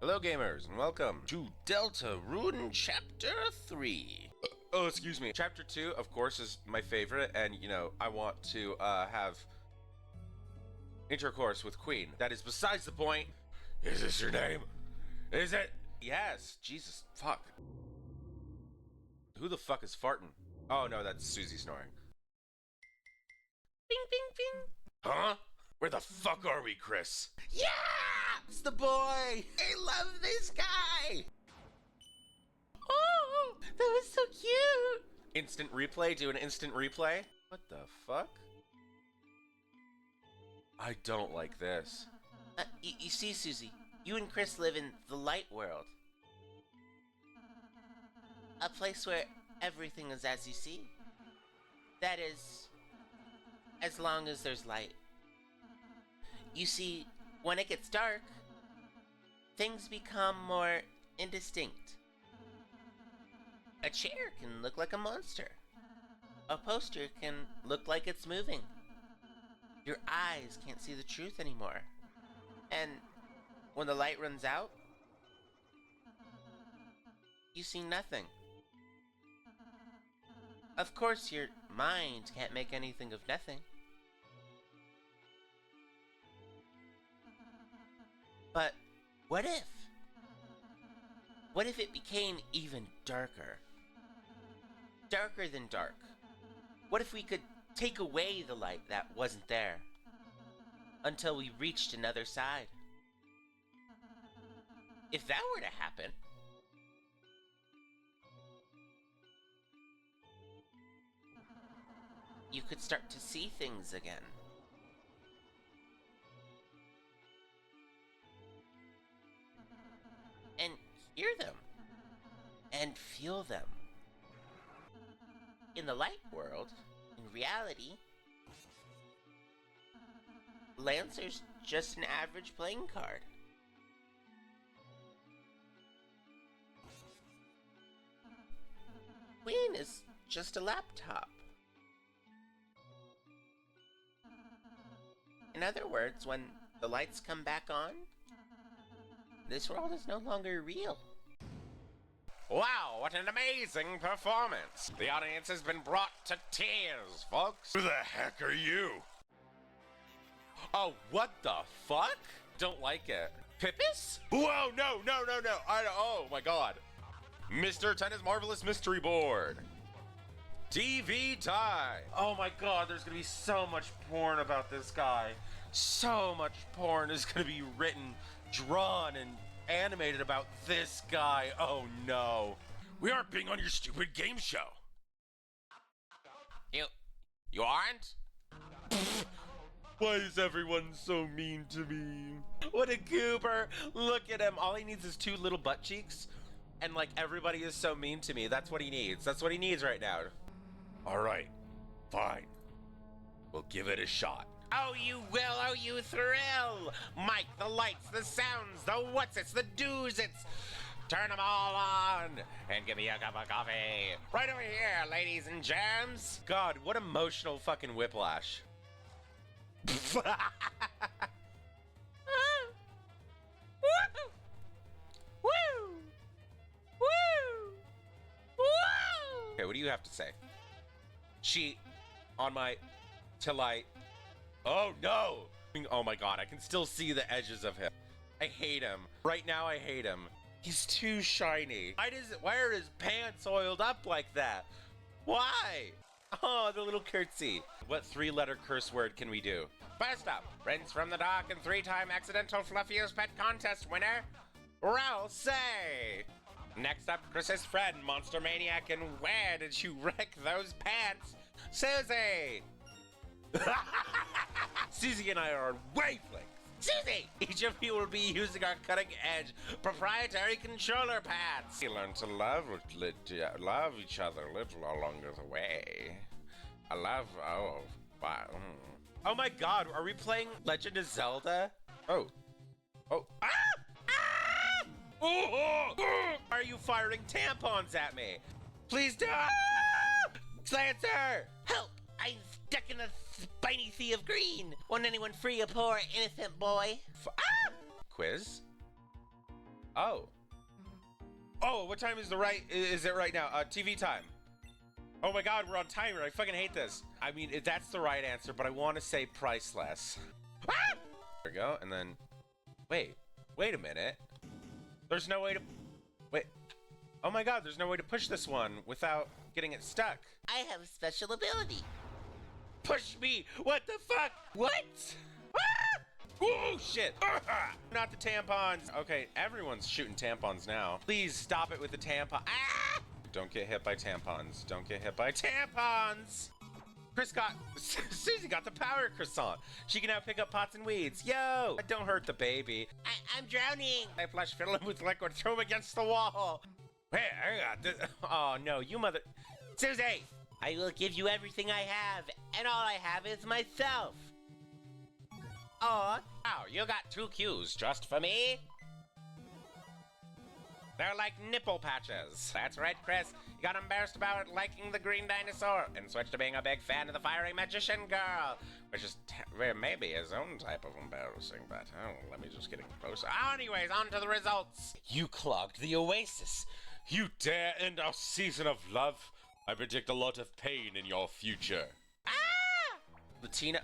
Hello gamers, and welcome to Deltarune Chapter 3. Excuse me. Chapter 2, of course, is my favorite, and, you know, I want to, have intercourse with Queen. That is besides the point. Is this your name? Is it? Yes. Jesus, fuck. Who the fuck is farting? Oh no, that's Susie snoring. Bing, bing, bing. Huh? Where the fuck are we, Chris? Yeah! It's the boy! I love this guy! Oh, that was so cute! Instant replay? Do an instant replay? What the fuck? I don't like this. You see, Susie, you and Chris live in the light world. A place where everything is as you see. That is, as long as there's light. You see, when it gets dark, things become more indistinct. A chair can look like a monster. A poster can look like it's moving. Your eyes can't see the truth anymore. And when the light runs out, you see nothing. Of course, your mind can't make anything of nothing. But what if? What if it became even darker? Darker than dark. What if we could take away the light that wasn't there until we reached another side? If that were to happen, you could start to see things again. And hear them. And feel them. In the light world, in reality, Lancer's just an average playing card. Queen is just a laptop. In other words, when the lights come back on, this world is no longer real. Wow, what an amazing performance! The audience has been brought to tears, folks. Who the heck are you? Oh, what the fuck? Don't like it. Pippis? Whoa, no. Oh my god. Mr. Tennis Marvelous Mystery Board. TV time. Oh my god, there's gonna be so much porn about this guy. So much porn is gonna be written, drawn, and animated about this guy. Oh no. We aren't being on your stupid game show. You aren't? Why is everyone so mean to me? What a goober. Look at him. All he needs is two little butt cheeks. And like everybody is so mean to me. That's what he needs. That's what he needs right now. All right. Fine. We'll give it a shot. Oh, you will. Oh, you thrill. Mike, the lights, the sounds, the what's-its, the do's-its. Turn them all on and give me a cup of coffee. Right over here, ladies and germs. God, what emotional fucking whiplash. Okay, what do you have to say? Cheat on my light. Oh no! Oh my god, I can still see the edges of him. I hate him. Right now I hate him. He's too shiny. Why are his pants oiled up like that? Why? Oh, the little curtsy. What three-letter curse word can we do? First up, Prince from the Dark and three-time accidental Fluffiest Pet Contest winner, Ralph Say. Next up, Chris's friend, Monster Maniac, and where did you wreck those pants? Susie! Susie and I are on wavelengths. Susie! Each of you will be using our cutting-edge proprietary controller pads. We learn to love each other a little along the way. Oh my god, are we playing Legend of Zelda? Oh. Ah! Ah! Oh! Are you firing tampons at me? Please don't! Lancer! Help! I'm stuck in a spiny sea of green. Won't anyone free a poor innocent boy? Quiz? Oh. Oh, what time is is it right now? TV time. Oh my god, we're on timer. I fucking hate this. I mean, that's the right answer, but I want to say priceless. Ah! There we go, and then... Wait a minute. There's no way to... Wait. Oh my god, there's no way to push this one without getting it stuck. I have a special ability. Push me! What the fuck? What? Ah! Oh shit! Ah! Not the tampons. Okay, everyone's shooting tampons now. Please stop it with the tampon. Ah! Don't get hit by tampons. Don't get hit by tampons! Susie got the power croissant. She can now pick up pots and weeds. Yo! Don't hurt the baby. I'm drowning. I flush, fill him with liquid, throw him against the wall. Hey, I got this. Oh no, you mother... Susie! I will give you everything I have, and all I have is myself. Oh, you got 2 cues just for me? They're like nipple patches. That's right, Chris. You got embarrassed about liking the green dinosaur and switched to being a big fan of the fiery magician girl, which is maybe his own type of embarrassing, but let me just get closer. Anyways, on to the results. You clogged the oasis. You dare end our season of love? I predict a lot of pain in your future. Ah! Latino.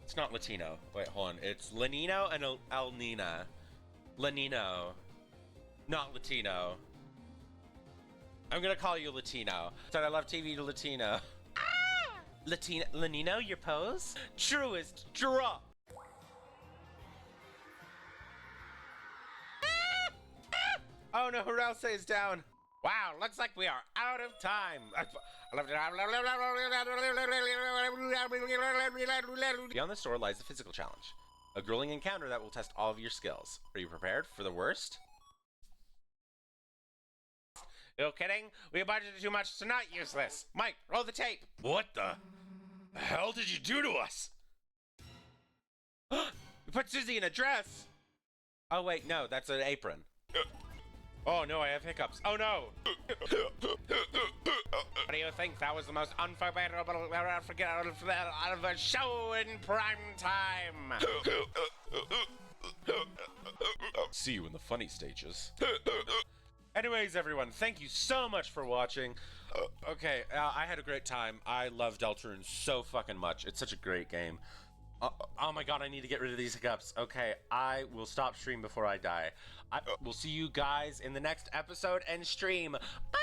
It's not Latino. Wait, hold on. It's Lanino and El Nina. Lanino. Not Latino. I'm gonna call you Latino. Said I love TV to Latino. Ah! Lanino, your pose? Truest drop. Ah! Ah! Oh no, Ralse is down. Wow, looks like we are out of time. Beyond the store lies the physical challenge. A grueling encounter that will test all of your skills. Are you prepared for the worst? You kidding? We budgeted too much to not use this. Mike, roll the tape. What the hell did you do to us? You put Susie in a dress. Oh wait, no, that's an apron. Oh no, I have hiccups. Oh no. What do you think? That was the most unforgettable out of a show in prime time. See you in the funny stages. Anyways, everyone, thank you so much for watching. Okay, I had a great time. I love Deltarune so fucking much. It's such a great game. Oh my god, I need to get rid of these hiccups. Okay, I will stop stream before I die. We'll see you guys in the next episode and stream. Bye!